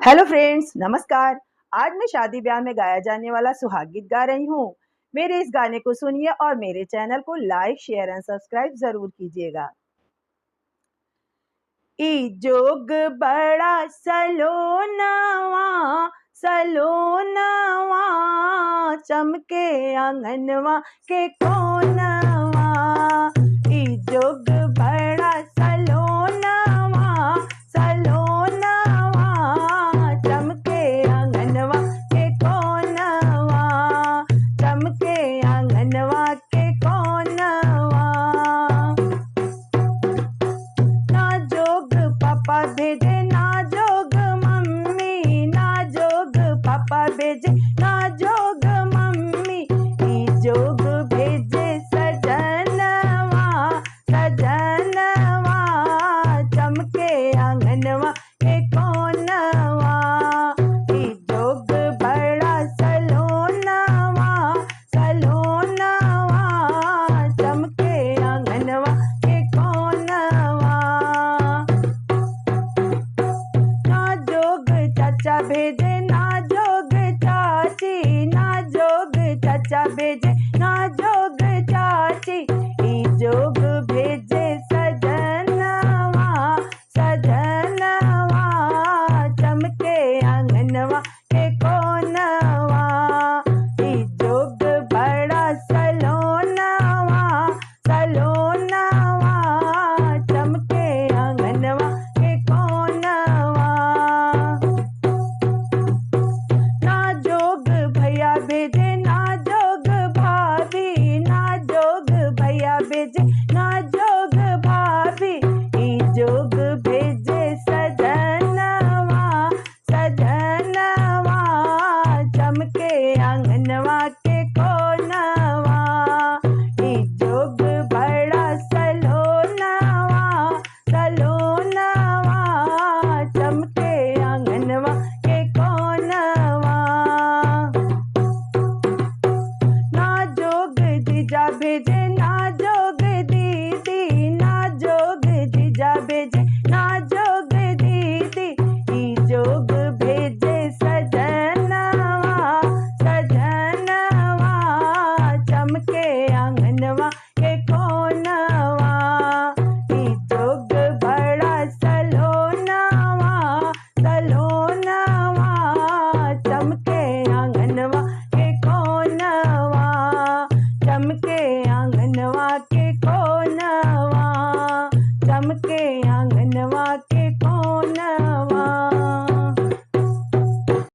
Hello friends, नमस्कार। आज मैं शादी ब्याह में गाया जाने वाला सुहाग गीत गा रही हूँ। मेरे इस गाने को सुनिए और मेरे चैनल को लाइक, शेयर एंड सब्सक्राइब जरूर कीजिएगा। ई जोग बड़ा सलोनावा, सलोनावा, चमके आंगनवा के कोनवा। ई जोग बड़ा सलोनावा, सलोनावा, चमके आंगनवा के कोनवा, चमके आंगनवा के कोनवा। ना जोग पापा भेजे, ना जोग मम्मी, ना जोग पापा भेजे, ना जोग मम्मी, ई जोग भेजे सजनवा, सजनवा, चमके आंगनवा के कोनवा। ई जोग बड़ा सलोनावा, सलोनावा, चमके आंगनवा के कोनवा। ना जोग चाचा भेजे, ना जोग चाची, ना जोग चाचा भेजे,